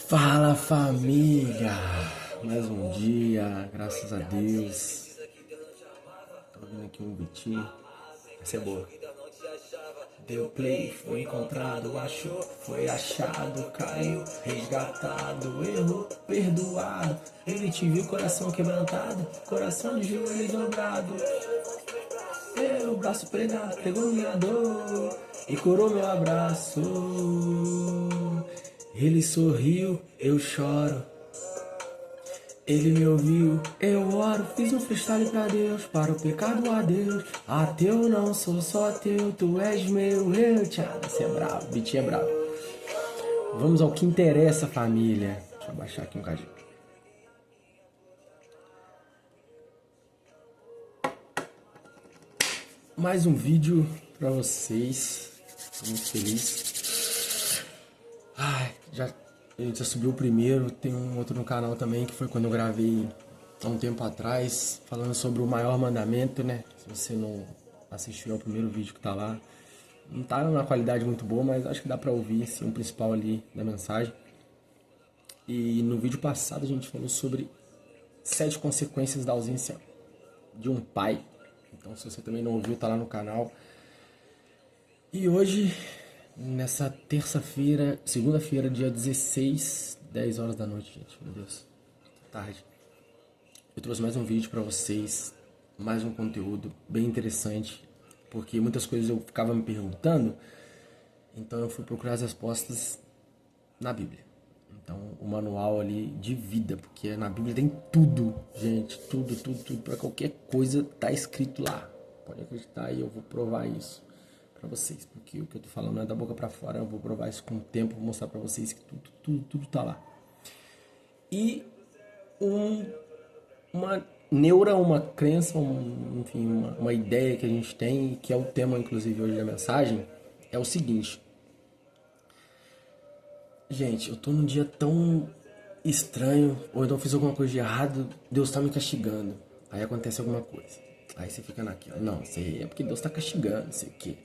Fala família, mais um dia, graças a Deus. Tô ouvindo aqui um beatinho, essa é boa. Deu play, foi encontrado, achou, foi achado, caiu, resgatado, errou, perdoado. Ele te viu, coração quebrantado, coração de joelho dobrado. O braço pregado, pegou minha dor e curou meu abraço. Ele sorriu, eu choro. Ele me ouviu, eu oro, fiz um freestyle pra Deus, para o pecado a Deus. Ateu não sou só teu, tu és meu, eu te amo. Você é bravo, bitinho é bravo. Vamos ao que interessa, família. Deixa eu abaixar aqui um cadinho. Mais um vídeo pra vocês. Tô muito feliz. Ai, a gente já subiu o primeiro, tem um outro no canal também, que foi quando eu gravei há um tempo atrás, falando sobre o maior mandamento, né? Se você não assistiu ao primeiro vídeo que tá lá, não tá numa qualidade muito boa, mas acho que dá pra ouvir assim, o principal ali da mensagem. E no vídeo passado a gente falou sobre 7 consequências da ausência de um pai. Então se você também não ouviu, tá lá no canal. E hoje, nessa terça-feira, segunda-feira, dia 16, 10 horas da noite, gente, meu Deus, tarde. Eu trouxe mais um vídeo pra vocês, mais um conteúdo bem interessante, porque muitas coisas eu ficava me perguntando, então eu fui procurar as respostas na Bíblia. Então, o manual ali de vida, porque na Bíblia tem tudo, gente, tudo, pra qualquer coisa tá escrito lá. Pode acreditar e eu vou provar isso pra vocês, porque o que eu tô falando não é da boca pra fora, eu vou provar isso com o tempo, vou mostrar pra vocês que tudo tá lá. E uma crença, enfim, uma ideia que a gente tem, que é o tema inclusive hoje da mensagem, é o seguinte. Gente, eu tô num dia tão estranho, ou então fiz alguma coisa de errado, Deus tá me castigando. Aí acontece alguma coisa. Aí você fica naquela, não, isso aí é porque Deus tá castigando, não sei o quê.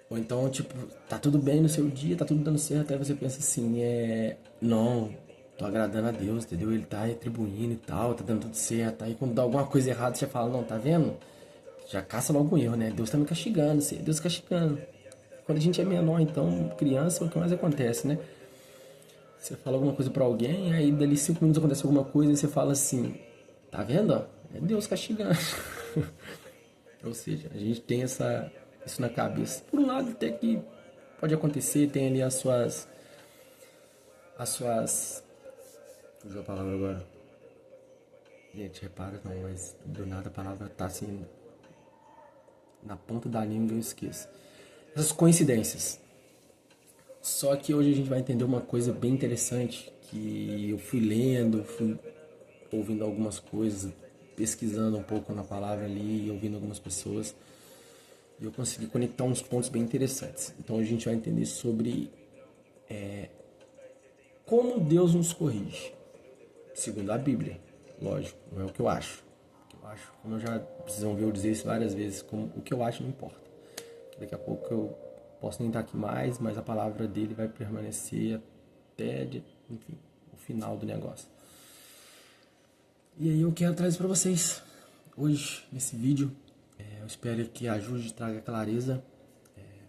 Ou então, tipo, tá tudo bem no seu dia, tá tudo dando certo, aí você pensa assim, não, tô agradando a Deus, entendeu? Ele tá retribuindo e tal, tá dando tudo certo. Aí quando dá alguma coisa errada, você fala, não, tá vendo? Já caça logo um erro, né? Deus tá me castigando, Deus castigando. Quando a gente é menor, então, criança, é o que mais acontece, né? Você fala alguma coisa pra alguém, aí dali 5 minutos acontece alguma coisa e você fala assim, tá vendo? Ó? É Deus castigando. Ou seja, a gente tem isso na cabeça. Por um lado, até que pode acontecer, tem ali as suas... Fugiu a palavra agora. Gente, repara não, mas do nada a palavra tá assim na ponta da língua e eu esqueço. Essas coincidências. Só que hoje a gente vai entender uma coisa bem interessante, que eu fui lendo, fui ouvindo algumas coisas, pesquisando um pouco na palavra ali, ouvindo algumas pessoas, e eu consegui conectar uns pontos bem interessantes. Então a gente vai entender sobre como Deus nos corrige, segundo a Bíblia. Lógico, não é o que eu acho. O que eu acho, como eu já vocês vão ver eu dizer isso várias vezes, como o que eu acho não importa. Daqui a pouco eu posso nem estar aqui mais, mas a palavra dele vai permanecer até, enfim, o final do negócio. E aí eu quero trazer para vocês hoje, nesse vídeo. Eu espero que ajude, traga clareza.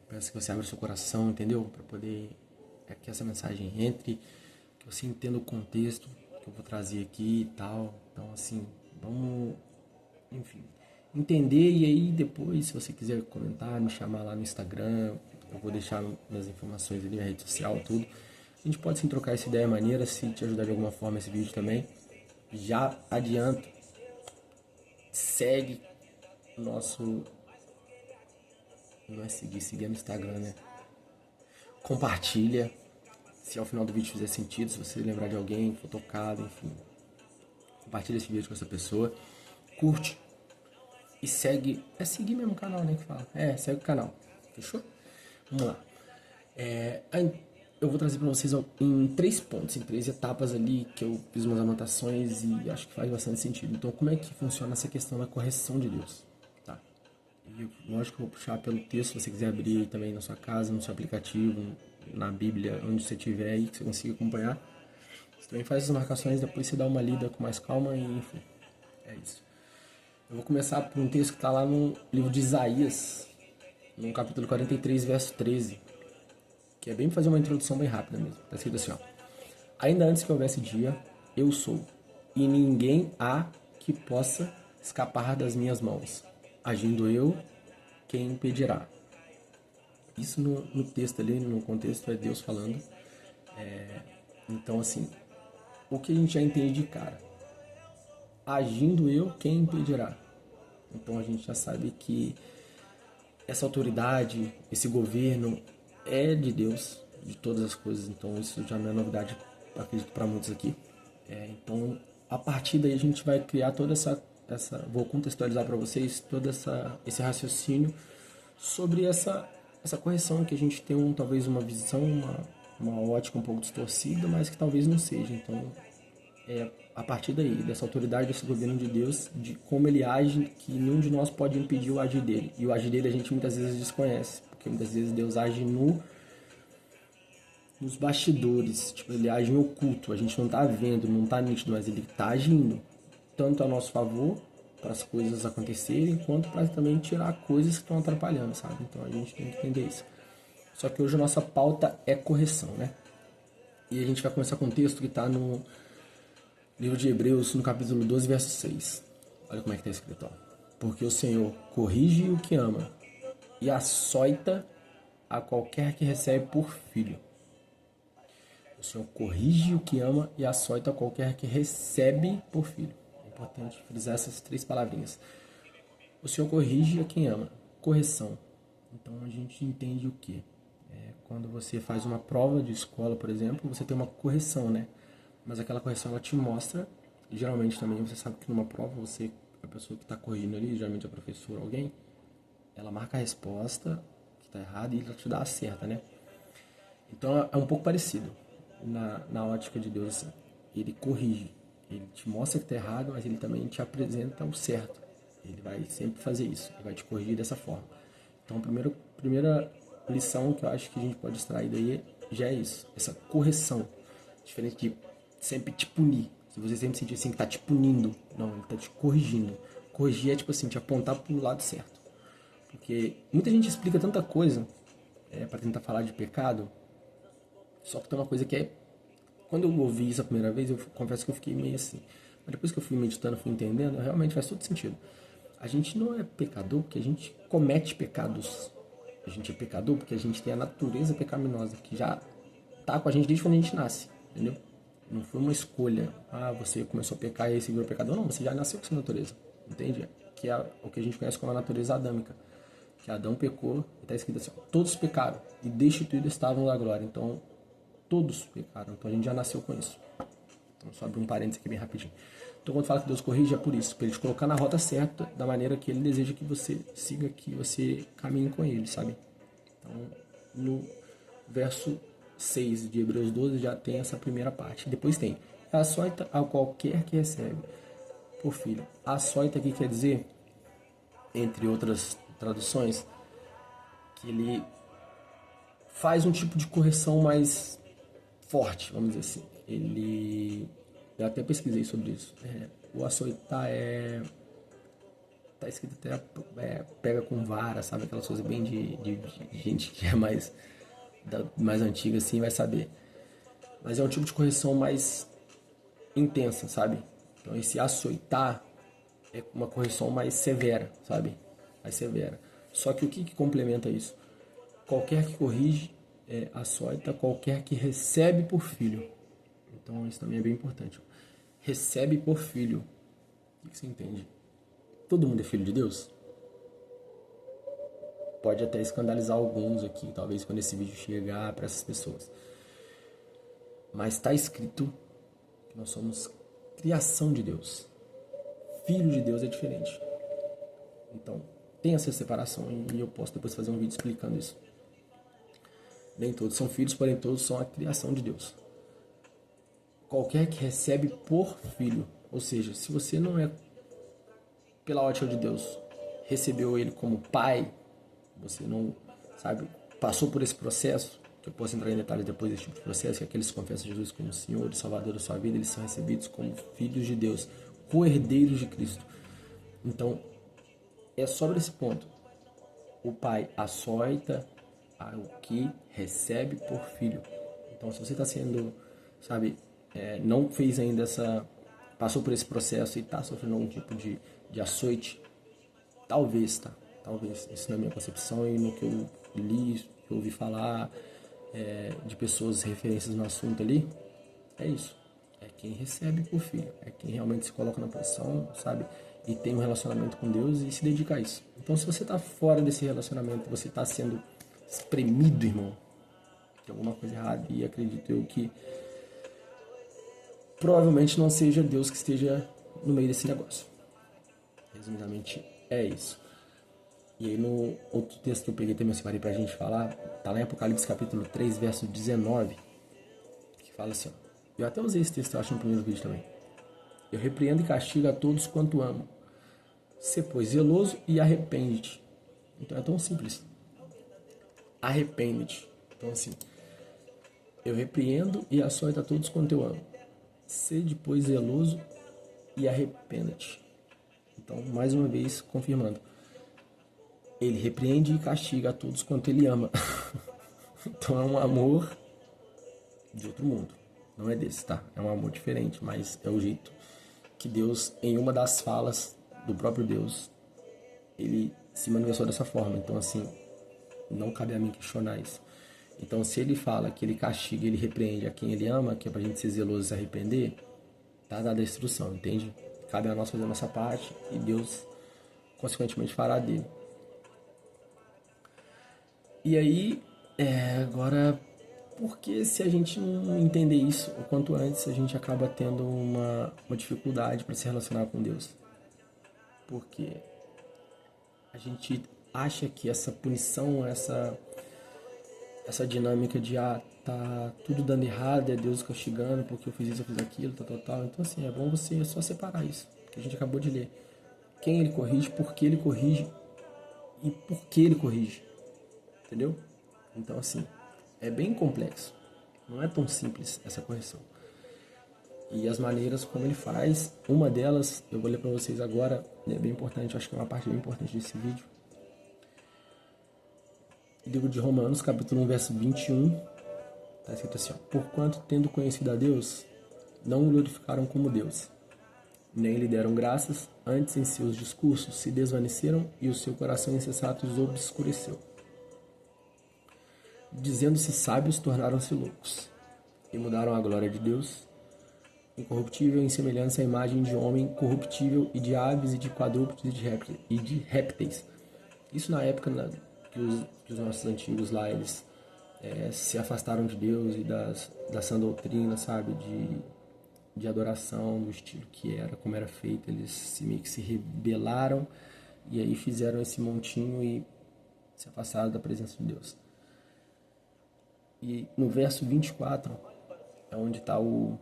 Peço que você abra seu coração, entendeu? Para poder que essa mensagem entre, que você entenda o contexto que eu vou trazer aqui e tal. Então, assim, vamos, enfim, entender. E aí depois, se você quiser comentar, me chamar lá no Instagram, eu vou deixar minhas informações ali na rede social, tudo. A gente pode sim trocar essa ideia maneira, se te ajudar de alguma forma esse vídeo também. Já adianto, segue o nosso... Não é seguir no Instagram, né? Compartilha, se ao final do vídeo fizer sentido, se você lembrar de alguém, for tocado, enfim. Compartilha esse vídeo com essa pessoa, curte e segue. É seguir mesmo o canal, né, que fala. Segue o canal, fechou? Vamos lá. Eu vou trazer pra vocês em 3 pontos, em 3 etapas ali, que eu fiz umas anotações e acho que faz bastante sentido. Então, como é que funciona essa questão da correção de Deus? Tá? E lógico que eu vou puxar pelo texto, se você quiser abrir também na sua casa, no seu aplicativo, na Bíblia, onde você estiver aí, que você consiga acompanhar. Você também faz essas marcações, depois você dá uma lida com mais calma e enfim, é isso. Eu vou começar por um texto que está lá no livro de Isaías, no capítulo 43, verso 13, que é bem fazer uma introdução bem rápida mesmo. Está escrito assim, ó: ainda antes que houvesse dia, eu sou, e ninguém há que possa escapar das minhas mãos. Agindo eu, quem impedirá? Isso no texto ali, no contexto, é Deus falando. Então, assim, o que a gente já entende de cara? Agindo eu, quem impedirá? Então a gente já sabe que essa autoridade, esse governo é de Deus, de todas as coisas. Então isso já não é novidade, acredito, para muitos aqui. Então a partir daí a gente vai criar toda essa vou contextualizar para vocês todo esse raciocínio sobre essa correção que a gente tem talvez uma visão, uma ótica um pouco distorcida, mas que talvez não seja. Então a partir daí, dessa autoridade, desse governo de Deus, de como ele age, que nenhum de nós pode impedir o agir dele. E o agir dele a gente muitas vezes desconhece, porque muitas vezes Deus age nos bastidores, tipo, ele age em oculto, a gente não tá vendo, não tá nítido, mas ele tá agindo, tanto a nosso favor, para as coisas acontecerem, quanto para também tirar coisas que estão atrapalhando, sabe? Então a gente tem que entender isso. Só que hoje a nossa pauta é correção, né? E a gente vai começar com um texto que está no livro de Hebreus, no capítulo 12, verso 6. Olha como é que está escrito, ó. Porque o Senhor corrige o que ama e açoita a qualquer que recebe por filho. O Senhor corrige o que ama e açoita a qualquer que recebe por filho. É importante frisar essas três palavrinhas. O Senhor corrige a quem ama. Correção. Então a gente entende o quê? Quando você faz uma prova de escola, por exemplo, você tem uma correção, né? Mas aquela correção ela te mostra, geralmente também você sabe que numa prova a pessoa que está corrigindo ali, geralmente a professora ou alguém, ela marca a resposta que está errada e ela te dá a certa, né? Então é um pouco parecido na ótica de Deus, assim. Ele corrige, ele te mostra que está errado, mas ele também te apresenta o certo. Ele vai sempre fazer isso, ele vai te corrigir dessa forma. Então a primeira lição que eu acho que a gente pode extrair daí já é isso, essa correção, diferente de sempre te punir. Se você sempre sentir assim que tá te punindo, não, ele tá te corrigindo. Corrigir é tipo assim, te apontar pro lado certo. Porque muita gente explica tanta coisa para tentar falar de pecado, só que tem uma coisa que é... Quando eu ouvi isso a primeira vez, eu confesso que eu fiquei meio assim. Mas depois que eu fui meditando, fui entendendo, realmente faz todo sentido. A gente não é pecador porque a gente comete pecados. A gente é pecador porque a gente tem a natureza pecaminosa, que já tá com a gente desde quando a gente nasce, entendeu? Não foi uma escolha. Ah, você começou a pecar e aí você virou pecador. Não, você já nasceu com essa natureza, entende? Que é o que a gente conhece como a natureza adâmica. Que Adão pecou, e está escrito assim, todos pecaram e destituídos estavam da glória. Então, todos pecaram. Então a gente já nasceu com isso. Então só abrir um parênteses aqui bem rapidinho. Então quando fala que Deus corrige é por isso, para ele te colocar na rota certa, da maneira que ele deseja que você siga, que você caminhe com ele, sabe? Então no verso 6 de Hebreus 12 já tem essa primeira parte. Depois tem, açoita a qualquer que recebe por filho. Açoita aqui quer dizer, entre outras traduções, que ele faz um tipo de correção mais forte, vamos dizer assim. Eu até pesquisei sobre isso. O açoitar tá escrito até pega com vara, sabe? Aquelas coisas bem de gente que é mais antiga assim, vai saber. Mas é um tipo de correção mais intensa, sabe? Então esse açoitar é uma correção mais severa, sabe? Mais severa. Só que o que complementa isso? Qualquer que corrige açoita, qualquer que recebe por filho. Então isso também é bem importante. Recebe por filho. O que você entende? Todo mundo é filho de Deus? Pode até escandalizar alguns aqui, talvez quando esse vídeo chegar para essas pessoas. Mas está escrito que nós somos criação de Deus. Filho de Deus é diferente. Então, tem essa separação e eu posso depois fazer um vídeo explicando isso. Nem todos são filhos, porém todos são a criação de Deus. Qualquer que recebe por filho, ou seja, se você não é, pela ótica de Deus, recebeu ele como pai, você não, sabe, passou por esse processo, que eu posso entrar em detalhes depois desse tipo de processo, que aqueles que confessam Jesus como Senhor e Salvador da sua vida, eles são recebidos como filhos de Deus, co-herdeiros de Cristo. Então, é sobre esse ponto. O pai açoita ao que recebe por filho. Então, se você está sendo, sabe, não fez ainda passou por esse processo e está sofrendo algum tipo de açoite, talvez, tá? Talvez, isso na minha concepção e no que eu li, que eu ouvi falar de pessoas, referências no assunto ali, é isso. É quem recebe por filho, é quem realmente se coloca na posição, sabe? E tem um relacionamento com Deus e se dedica a isso. Então, se você está fora desse relacionamento, você está sendo espremido, irmão, tem alguma coisa errada. E acredito eu que provavelmente não seja Deus que esteja no meio desse negócio. Resumidamente, é isso. E aí no outro texto que eu peguei também, eu separei pra gente falar, tá lá em Apocalipse capítulo 3, verso 19, que fala assim, ó, eu até usei esse texto, eu acho, no primeiro vídeo também. Eu repreendo e castigo a todos quanto amo. Sê, pois, zeloso e arrepende-te. Então é tão simples. Arrepende-te. Então assim, eu repreendo e açoito a todos quanto eu amo. Sede, pois, zeloso e arrependa-te. Então, mais uma vez, confirmando. Ele repreende e castiga a todos quanto ele ama. Então é um amor de outro mundo. Não é desse, tá? É um amor diferente, mas é o jeito que Deus, em uma das falas do próprio Deus, ele se manifestou dessa forma. Então, assim, não cabe a mim questionar isso. Então, se ele fala que ele castiga, ele repreende a quem ele ama, que é pra gente ser zeloso e se arrepender, tá dada a instrução, entende? Cabe a nós fazer a nossa parte e Deus, consequentemente, fará dele. E aí, agora, porque se a gente não entender isso o quanto antes, a gente acaba tendo uma dificuldade para se relacionar com Deus. Porque a gente acha que essa punição, essa dinâmica de tá tudo dando errado, é Deus castigando porque eu fiz isso, eu fiz aquilo, tal. Então assim, é bom você só separar isso, que a gente acabou de ler. Quem ele corrige, por que ele corrige e por que ele corrige. Entendeu? Então assim, é bem complexo. Não é tão simples essa correção. E as maneiras como ele faz, uma delas, eu vou ler para vocês agora, é bem importante, acho que é uma parte bem importante desse vídeo. Livro de Romanos, capítulo 1, verso 21, está escrito assim, ó, porquanto, tendo conhecido a Deus, não o glorificaram como Deus, nem lhe deram graças, antes em seus discursos se desvaneceram e o seu coração insensato os obscureceu. Dizendo-se sábios, tornaram-se loucos, e mudaram a glória de Deus, incorruptível em semelhança à imagem de homem corruptível e de aves e de quadrúpedes e de répteis. Isso na época que os nossos antigos lá, eles se afastaram de Deus e da sã doutrina, sabe, de adoração, do estilo que era, como era feito, eles meio que se rebelaram e aí fizeram esse montinho e se afastaram da presença de Deus. E no verso 24 é onde está o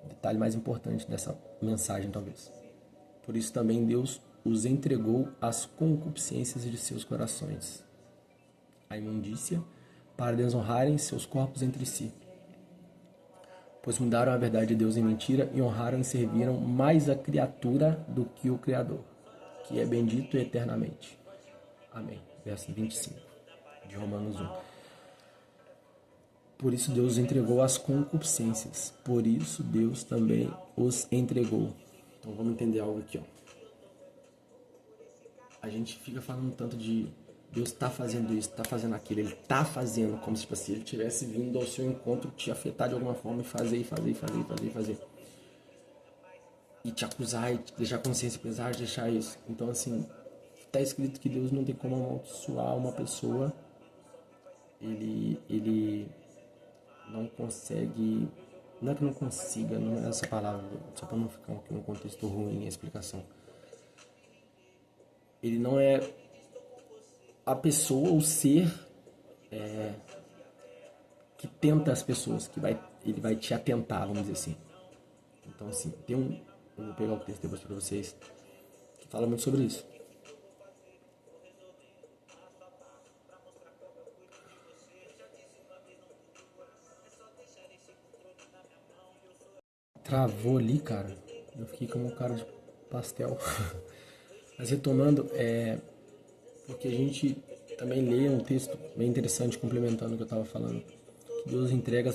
detalhe mais importante dessa mensagem, talvez. Por isso também Deus os entregou às concupiscências de seus corações, a imundícia, para desonrarem seus corpos entre si. Pois mudaram a verdade de Deus em mentira e honraram e serviram mais a criatura do que o Criador, que é bendito eternamente. Amém. Verso 25 de Romanos 1. Por isso Deus os entregou às concupiscências. Por isso Deus também os entregou. Então vamos entender algo aqui, ó. A gente fica falando tanto de Deus tá fazendo isso, tá fazendo aquilo, ele tá fazendo como se tipo assim, ele tivesse vindo ao seu encontro te afetar de alguma forma e fazer. E te acusar e te deixar a consciência pesar, deixar isso. Então assim, tá escrito que Deus não tem como amaldiçoar uma pessoa. Ele não consegue, não é que não consiga, não é essa palavra, só para não ficar aqui um contexto ruim a explicação. Ele não é a pessoa, o ser que tenta as pessoas, ele vai te atentar, vamos dizer assim. Então assim, eu vou pegar o texto depois para vocês, que fala muito sobre isso. travou ali, cara. Eu fiquei como um cara de pastel. Mas retomando, porque a gente também lê um texto bem interessante, complementando o que eu estava falando. Que Deus entrega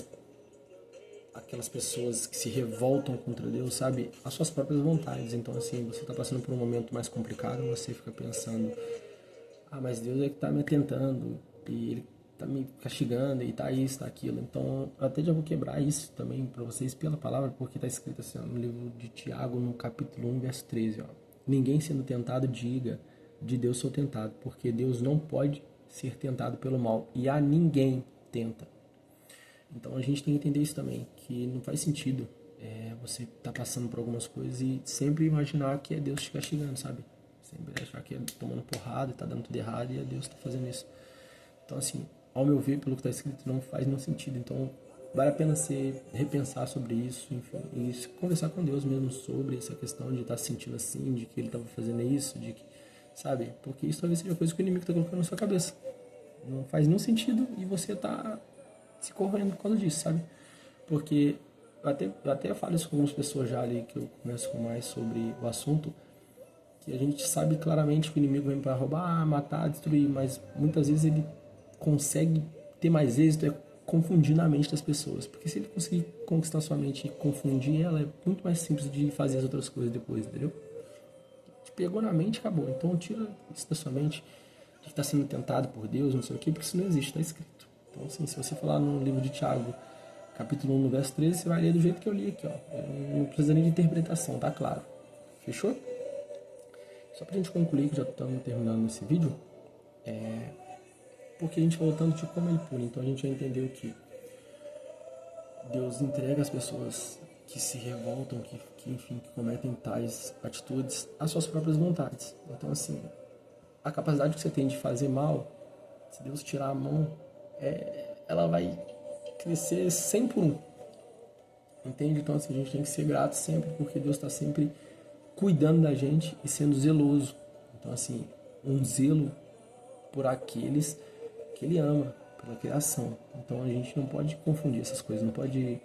aquelas pessoas que se revoltam contra Deus, sabe, as suas próprias vontades. Então, assim, você está passando por um momento mais complicado, você fica pensando, mas Deus é que está me tentando, e Ele está me castigando, e tá isso, tá aquilo. Então, eu até já vou quebrar isso também para vocês pela palavra, porque está escrito assim, no livro de Tiago, no capítulo 1, verso 13, ó. Ninguém sendo tentado diga, de Deus sou tentado, porque Deus não pode ser tentado pelo mal, e a ninguém tenta. Então a gente tem que entender isso também, que não faz sentido você tá passando por algumas coisas e sempre imaginar que é Deus te castigando, sabe? Sempre achar que é tomando porrada e tá dando tudo errado e é Deus que tá fazendo isso. Então, assim, ao meu ver, pelo que tá escrito, não faz nenhum sentido. Então, vale a pena você repensar sobre isso, enfim, e conversar com Deus mesmo sobre essa questão de estar se sentindo assim, de que ele tava fazendo isso, de que, sabe? Porque isso talvez seja coisa que o inimigo tá colocando na sua cabeça. Não faz nenhum sentido e você tá se corroendo por causa disso, sabe? Porque eu até falo isso com algumas pessoas já ali que eu converso com mais sobre o assunto, que a gente sabe claramente que o inimigo vem para roubar, matar, destruir, mas muitas vezes ele consegue ter mais êxito confundir na mente das pessoas. Porque se ele conseguir conquistar sua mente e confundir ela, é muito mais simples de fazer as outras coisas depois, entendeu? Te pegou na mente, acabou. Então tira isso da sua mente, de que está sendo tentado por Deus, não sei o quê, porque isso não existe, está escrito. Então, assim, se você falar no livro de Tiago, capítulo 1, no verso 13, você vai ler do jeito que eu li aqui, ó. Não precisa nem de interpretação, tá claro. Fechou? Só pra gente concluir, que já estamos terminando esse vídeo, porque a gente voltando de como ele pune. Então a gente já entendeu que Deus entrega as pessoas que se revoltam, enfim, que cometem tais atitudes às suas próprias vontades. Então, assim, a capacidade que você tem de fazer mal, se Deus tirar a mão, ela vai crescer 100 por 1. Entende? Então, assim, a gente tem que ser grato sempre, porque Deus está sempre cuidando da gente e sendo zeloso. Então, assim, um zelo por aqueles que Ele ama, pela criação. Então, a gente não pode confundir essas coisas, não pode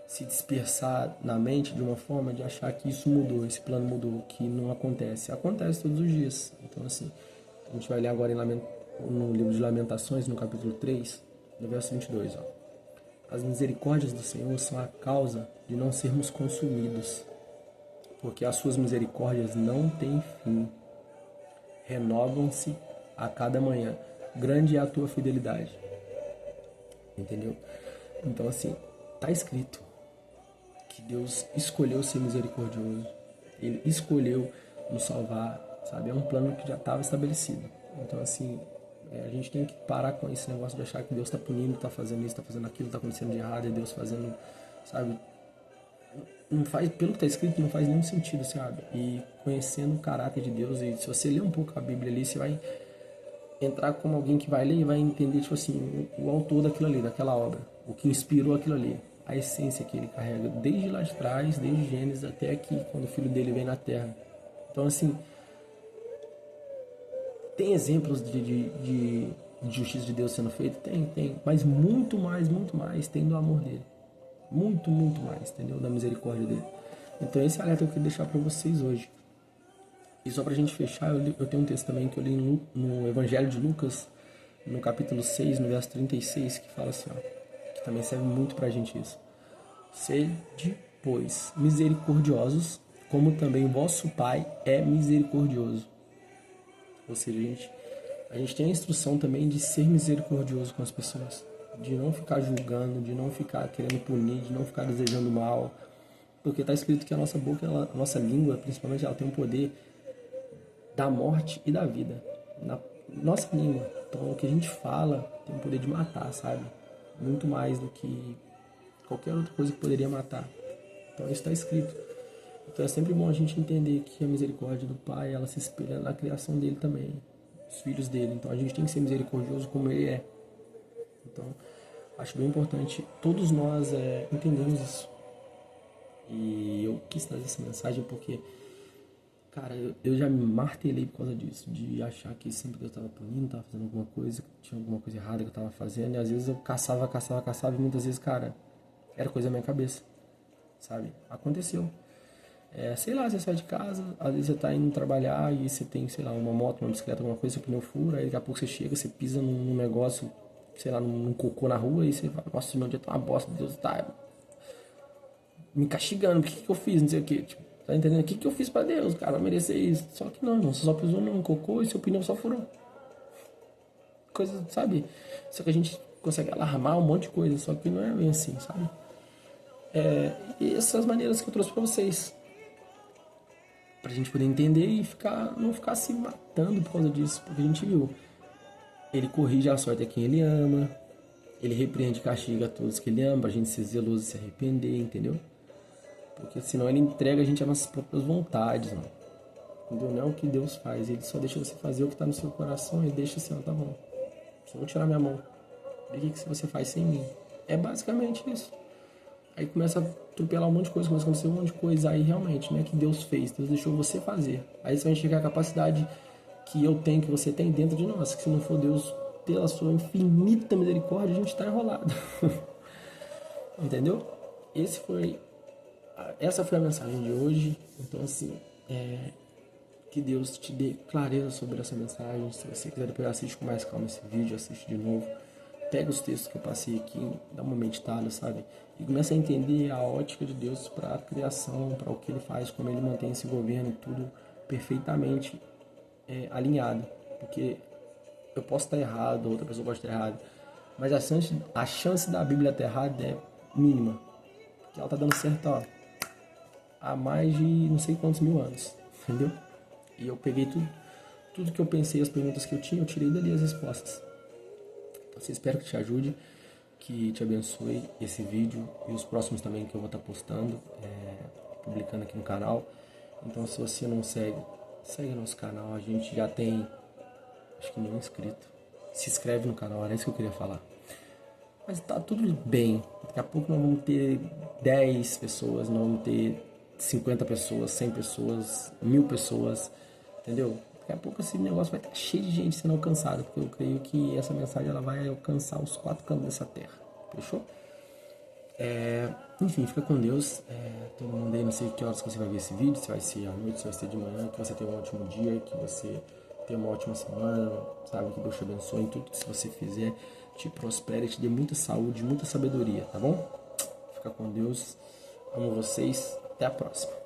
se dispersar na mente de uma forma de achar que isso mudou, esse plano mudou, que não acontece. Acontece todos os dias. Então, assim, a gente vai ler agora no livro de Lamentações, no capítulo 3, no verso 22, ó. As misericórdias do Senhor são a causa de não sermos consumidos, porque as suas misericórdias não têm fim. Renovam-se a cada manhã. Grande é a tua fidelidade. Entendeu? Então, assim, tá escrito que Deus escolheu ser misericordioso. Ele escolheu nos salvar, sabe? É um plano que já estava estabelecido. Então, assim, a gente tem que parar com esse negócio de achar que Deus está punindo, está fazendo isso, está fazendo aquilo, está acontecendo de errado, e Deus fazendo, sabe? Não faz, pelo que está escrito, não faz nenhum sentido, sabe? E conhecendo o caráter de Deus, e se você ler um pouco a Bíblia ali, você vai entrar como alguém que vai ler e vai entender, tipo assim, o autor daquilo ali, daquela obra, o que inspirou aquilo ali, a essência que ele carrega, desde lá de trás, desde Gênesis até aqui, quando o filho dele vem na Terra. Então, assim, tem exemplos de justiça de Deus sendo feita? Tem, mas muito mais tem do amor dele. Muito mais, entendeu? Da misericórdia dele. Então esse alerta eu queria deixar para vocês hoje. E só pra gente fechar, eu tenho um texto também que eu li no Evangelho de Lucas, no capítulo 6, no verso 36, que fala assim, ó, que também serve muito pra gente isso. Sede, pois, misericordiosos, como também o vosso Pai é misericordioso. Ou seja, a gente tem a instrução também de ser misericordioso com as pessoas. De não ficar julgando, de não ficar querendo punir, de não ficar desejando mal. Porque está escrito que a nossa boca, a nossa língua, principalmente, ela tem o poder da morte e da vida. Na nossa língua. Então, o que a gente fala tem o poder de matar, sabe? Muito mais do que qualquer outra coisa que poderia matar. Então, isso está escrito. Então, é sempre bom a gente entender que a misericórdia do Pai, ela se espelha na criação dele também. Os filhos dele. Então, a gente tem que ser misericordioso como ele é. Então, acho bem importante todos nós entendemos isso. E eu quis trazer essa mensagem porque, cara, eu já me martelei por causa disso, de achar que sempre que eu estava punindo, estava fazendo alguma coisa, que tinha alguma coisa errada que eu estava fazendo, e às vezes eu caçava, e muitas vezes, cara, era coisa da minha cabeça. sabe? Aconteceu. Sei lá, você sai de casa, às vezes você tá indo trabalhar e você tem, sei lá, uma moto, uma bicicleta, alguma coisa, seu pneu fura, aí daqui a pouco você chega, você pisa num negócio, sei lá, num cocô na rua e você fala, nossa, meu dia tá uma bosta, Deus tá me castigando, o que eu fiz, não sei o que, tipo, tá entendendo? O que eu fiz pra Deus, cara, eu merecer isso. Só que não, você só pisou num cocô e seu pneu só furou. Coisa, sabe? Só que a gente consegue alarmar um monte de coisa, só que não é bem assim, sabe? E essas maneiras que eu trouxe pra vocês, pra gente poder entender e não ficar se matando por causa disso, porque a gente viu, ele corrige a sorte a quem ele ama, ele repreende e castiga a todos que ele ama, pra gente ser zeloso e se arrepender, entendeu? Porque senão ele entrega a gente às nossas próprias vontades, mano. Entendeu? Não é o que Deus faz, ele só deixa você fazer o que tá no seu coração e deixa assim, ó, tá bom, só vou tirar minha mão, e o que você faz sem mim? É basicamente isso. Aí começa a atropelar um monte de coisa, começa a acontecer um monte de coisa. Aí realmente, não é que Deus fez, Deus deixou você fazer. Aí você vai enxergar a capacidade que eu tenho, que você tem dentro de nós. Que se não for Deus, pela sua infinita misericórdia, a gente está enrolado. Entendeu? Essa foi a mensagem de hoje. Então, assim, que Deus te dê clareza sobre essa mensagem. Se você quiser depois assiste com mais calma esse vídeo, assiste de novo. Pega os textos que eu passei aqui, dá uma meditada, sabe? E começa a entender a ótica de Deus para a criação, para o que ele faz, como ele mantém esse governo, tudo perfeitamente alinhado. Porque eu posso estar errado, outra pessoa pode estar errada, mas a chance da Bíblia estar errada é mínima. Porque ela está dando certo, ó, há mais de não sei quantos mil anos, entendeu? E eu peguei tudo que eu pensei, as perguntas que eu tinha, eu tirei dali as respostas. Então, eu espero que te ajude, que te abençoe esse vídeo e os próximos também que eu vou estar postando, publicando aqui no canal. Então, se você não segue nosso canal, a gente já tem, acho que 1.000 inscritos. Se inscreve no canal, era isso que eu queria falar. Mas tá tudo bem. Daqui a pouco nós vamos ter 10 pessoas, nós vamos ter 50 pessoas, 100 pessoas, 1.000 pessoas, entendeu? Daqui a pouco esse negócio vai estar cheio de gente sendo alcançada, porque eu creio que essa mensagem ela vai alcançar os 4 cantos dessa terra. Fechou? Enfim, fica com Deus. Todo mundo aí, não sei que horas que você vai ver esse vídeo, se vai ser à noite, se vai ser de manhã, que você tenha um ótimo dia, que você tenha uma ótima semana, sabe? Que Deus te abençoe em tudo que você fizer, te prospere, te dê muita saúde, muita sabedoria, tá bom? Fica com Deus. Amo vocês. Até a próxima.